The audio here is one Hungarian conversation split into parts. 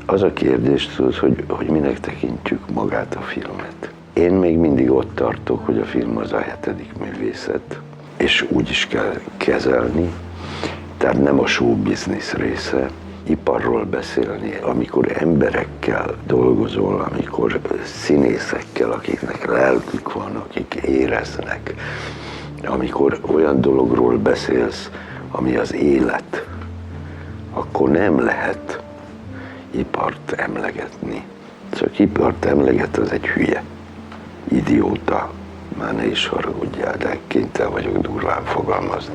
Az a kérdés, tudod, hogy minek tekintjük magát a filmet. Én még mindig ott tartok, hogy a film az a 7. művészet, és úgy is kell kezelni, tehát nem a show business része, iparról beszélni, amikor emberekkel dolgozol, amikor színészekkel, akiknek lelkük van, akik éreznek, amikor olyan dologról beszélsz, ami az élet, akkor nem lehet ipart emlegetni. Csak ipart emleget, az egy hülye, idióta. Már ne is haragudjál, de kénytelen vagyok durván fogalmazni.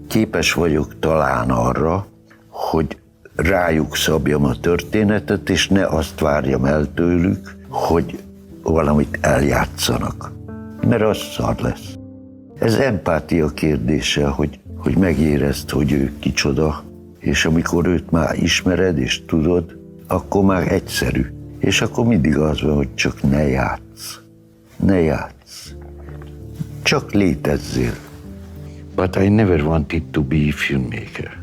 Képes vagyok talán arra, hogy rájuk szabjam a történetet, és ne azt várjam el tőlük, hogy valamit eljátszanak. Mert az szar lesz. Ez empátia kérdése, hogy megérezd, hogy ő kicsoda, és amikor őt már ismered és tudod, akkor már egyszerű. És akkor mindig az van, hogy csak ne játsz. Ne játsz. Csak létezzél. But I never wanted to be a filmmaker.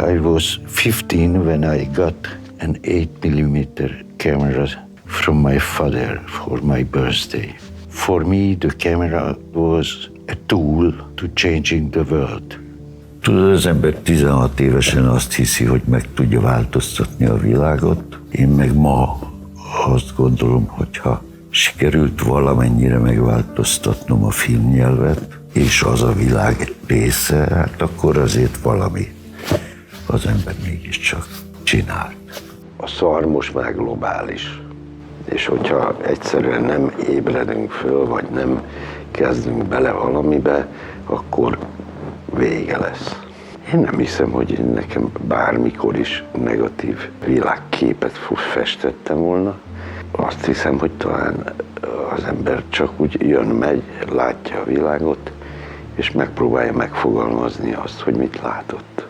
I was 15 when I got an 8mm camera from my father for my birthday. For me, the camera was a tool to changing the world. Tudod, az ember 16 évesen azt hiszi, hogy meg tudja változtatni a világot. Én meg ma azt gondolom, hogyha sikerült valamennyire megváltoztatnom a filmnyelvet, és az a világ része, hát akkor azért valami az ember mégiscsak csinált. A szar most már globális, és hogyha egyszerűen nem ébredünk föl, vagy nem kezdünk bele valamibe, akkor vége lesz. Én nem hiszem, hogy nekem bármikor is negatív világképet festettem volna. Azt hiszem, hogy talán az ember csak úgy jön, megy, látja a világot, és megpróbálja megfogalmazni azt, hogy mit látott.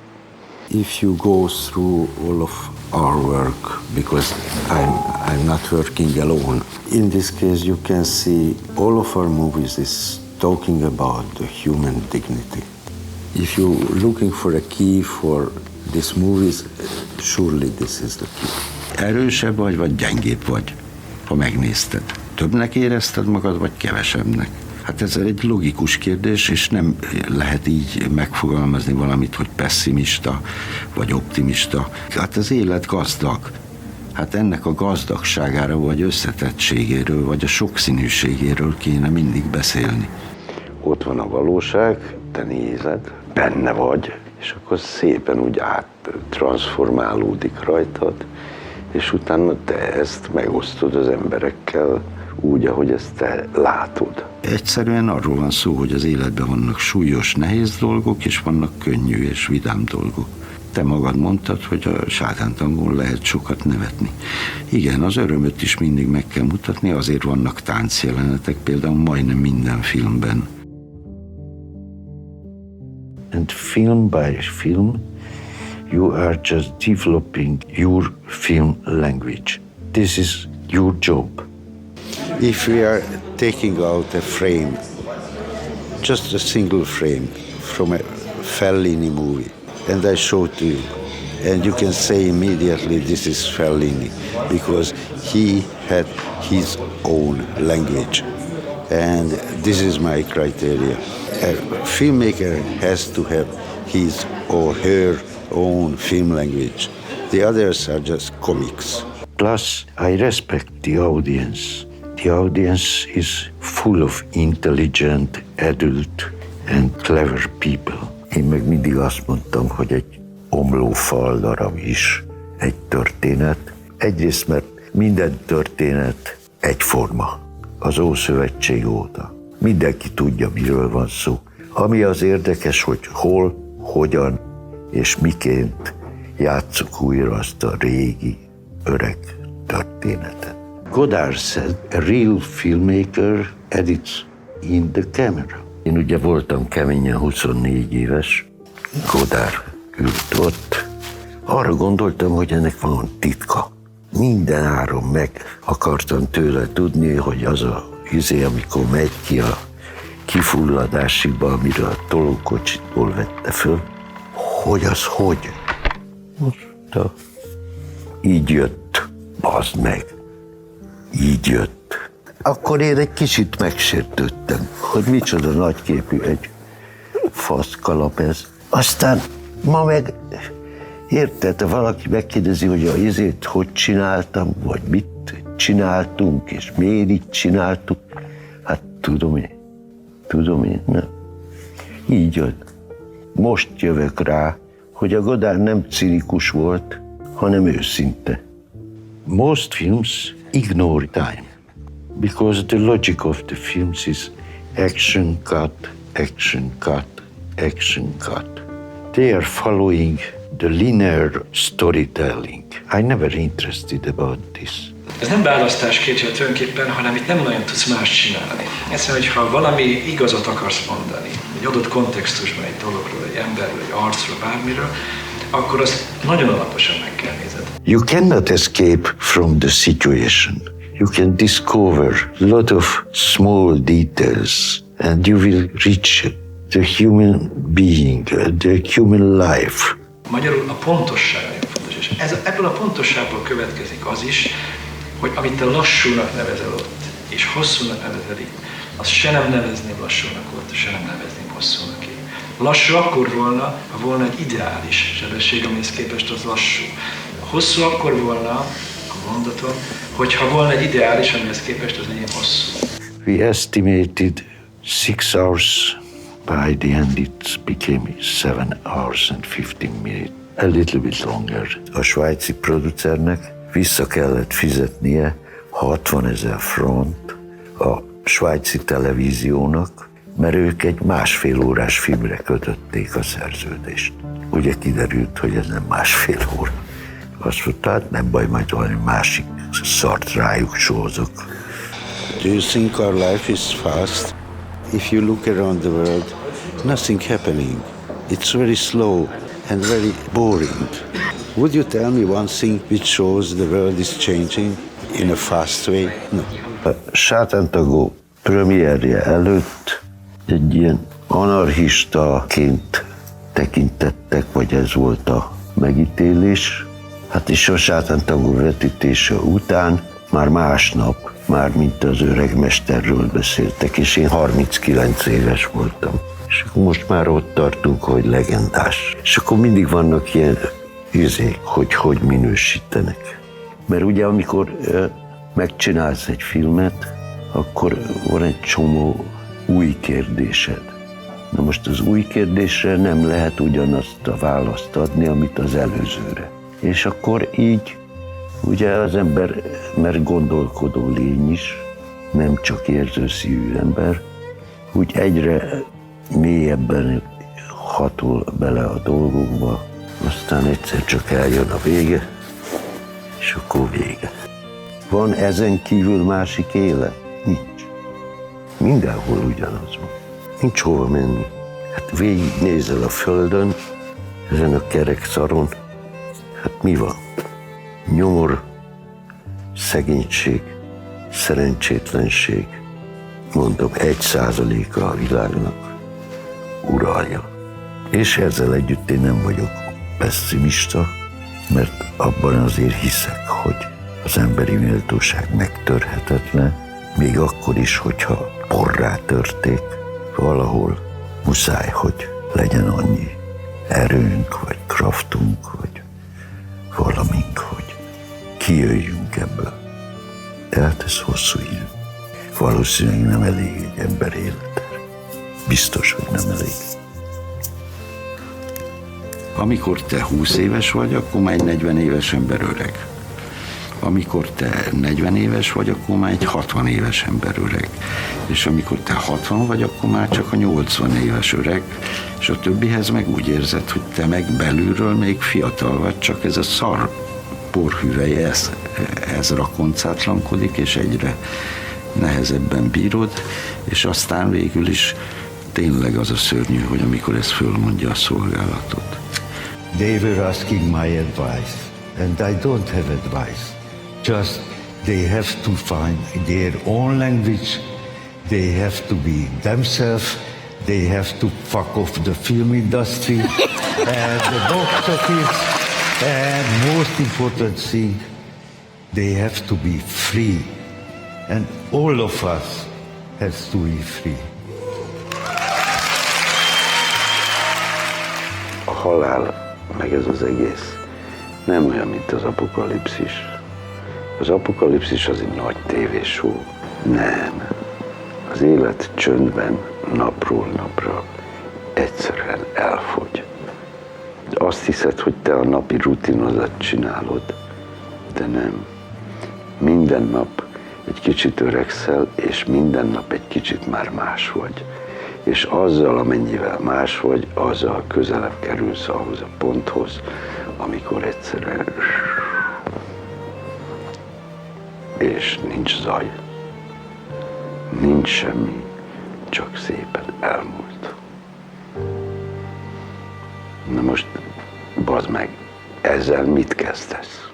If you go through all of our work, because I'm not working alone, in this case you can see all of our movies is talking about the human dignity. If you're looking for a key for these movies, surely this is the key. Erősebb vagy gyengébb vagy, ha megnézted. Többnek érezted magad, vagy kevesebbnek? Hát ez egy logikus kérdés, és nem lehet így megfogalmazni valamit, hogy pesszimista, vagy optimista. Hát az élet gazdag. Hát ennek a gazdagságára, vagy összetettségéről, vagy a sokszínűségéről kéne mindig beszélni. Ott van a valóság, te nézed, benne vagy, és akkor szépen úgy áttranszformálódik rajtad, és utána te ezt megosztod az emberekkel úgy, ahogy ezt te látod. Egyszerűen arról van szó, hogy az életben vannak súlyos, nehéz dolgok, és vannak könnyű és vidám dolgok. Te magad mondtad, hogy a sátántangon lehet sokat nevetni. Igen, az örömöt is mindig meg kell mutatni, azért vannak táncjelenetek, például majdnem minden filmben. And film by film, you are just developing your film language. This is your job. If we are taking out a frame, just a single frame from a Fellini movie, and I show to you, and you can say immediately this is Fellini, because he had his own language, and this is my criteria. A filmmaker has to have his or her own film language. The others are just comics. Plus, I respect the audience. The audience is full of intelligent, adult and clever people. Én meg mindig azt mondtam, hogy egy omló faldarab is egy történet. Egyrészt, mert minden történet egyforma, az Ószövetség óta. Mindenki tudja, miről van szó. Ami az érdekes, hogy hol, hogyan és miként játsszuk újra azt a régi, öreg történetet. Godard said, a real filmmaker edits in the camera. Én ugye voltam keményen 24 éves, Godard ült ott. Arra gondoltam, hogy ennek van titka. Minden áron meg akartam tőle tudni, hogy az a amikor megy ki a kifulladásiba, amire a tolókocsitól vette föl, hogy az hogy? Most így jött. Bazd meg, így jött. Akkor én egy kicsit megsértődtem, hogy micsoda nagyképű egy faszkalap ez. Aztán ma meg, érted, valaki megkérdezi, hogy a izét hogy csináltam, vagy mit csináltunk, és miért így csináltuk. Hát tudom én, nem. Így jön. Most jövök rá, hogy a Godard nem cinikus volt, hanem őszinte. Most films ignore time, because the logic of the films is action cut, action cut, action cut. They are following the linear storytelling. I never interested about this. Ez nem választáskérdés tulajdonképpen, hanem itt nem nagyon tudsz más csinálni. Egyszerűen, hogyha valami igazat akarsz mondani, egy adott kontextusban, egy dologról, egy emberről, egy arcról, bármiről, akkor azt nagyon alaposan meg kell nézed. You cannot escape from the situation. You can discover a lot of small details and you will reach the human being, the human life. Magyarul a pontosság nagyon fontos, és ebből a pontosságból következik az is, hogy amit te lassúnak nevezel ott, és hosszúnak nevezel itt, azt se nem nevezném lassúnak ott, se nem nevezném hosszúnak itt. Lassú akkor volna, ha volna egy ideális sebesség, amihez képest az lassú. Hosszú akkor volna, a mondatom, hogyha volna egy ideális, amihez képest az ilyen hosszú. We estimated 6 hours. By the end it became 7 hours and 15 minutes. A little bit longer. A svájci producernek vissza kellett fizetnie 60 000 front a svájci televíziónak, mert ők egy 1,5 órás filmre kötötték a szerződést. Ugye kiderült, hogy ez nem 1,5 óra. Azt mondta, hát nem baj, majd valami másik szart rájuk sózok. Do you think our life is fast? If you look around the world, nothing happening. It's very slow and very boring. Would you tell me one thing which shows the world is changing in a fast way? No. A Sátántagó premierje előtt egy ilyen anarchistaként tekintettek, vagy ez volt a megítélés. Hát és a Sátántagó vetítése után már másnap, már mint az öregmesterről beszéltek, és én 39 éves voltam. És akkor most már ott tartunk, hogy legendás. És akkor mindig vannak ilyen izék, hogy minősítenek. Mert ugye amikor megcsinálsz egy filmet, akkor van egy csomó új kérdésed. Na most az új kérdésre nem lehet ugyanazt a választ adni, amit az előzőre. És akkor így ugye az ember, mert gondolkodó lény is, nem csak érzőszívű ember, úgy egyre mélyebben hatol bele a dolgokba, aztán egyszer csak eljön a vége, és akkor vége. Van ezen kívül másik élet? Nincs. Mindenhol ugyanaz van. Nincs hova menni. Hát végignézel a földön, ezen a kerek szaron, hát mi van? Nyomor, szegénység, szerencsétlenség, mondom, 1%-a a világnak uralja. És ezzel együtt én nem vagyok pesszimista, mert abban azért hiszek, hogy az emberi méltóság megtörhetetlen, még akkor is, hogyha porrá törték, valahol muszáj, hogy legyen annyi erőnk, vagy kraftunk, vagy valamink, hogy kijöjjünk ebből. Tehát ez hosszú idő. Valószínűleg nem elég egy ember életre. Biztos, hogy nem elég. Amikor te 20 éves vagy, akkor már egy 40 éves ember öreg. Amikor te 40 éves vagy, akkor már egy 60 éves ember öreg. És amikor te 60 vagy, akkor már csak a 80 éves öreg, és a többihez meg úgy érzed, hogy te meg belülről még fiatal vagy, csak ez a szar porhüvely, ez rakoncátlankodik, és egyre nehezebben bírod, és aztán végül is tényleg az a szörnyű, hogy amikor ez fölmondja a szolgálatot. They were asking my advice, and I don't have advice. Just they have to find their own language, they have to be themselves, they have to fuck off the film industry and the box office, and most important thing, They have to be free. And all of us has to be free. A halál, meg ez az egész nem olyan, mint az apokalipszis. Az apokalipszis az egy nagy tévéshow. Nem. Az élet csöndben, napról napra egyszerűen elfogy. Azt hiszed, hogy te a napi rutinodat csinálod, de nem. Minden nap egy kicsit öregszel, és minden nap egy kicsit már más vagy. És azzal, amennyivel más vagy, azzal közelebb kerülsz ahhoz a ponthoz, amikor egyszerűen és nincs zaj, nincs semmi, csak szépen elmúlt. Na most, bazd meg, ezzel mit kezdesz?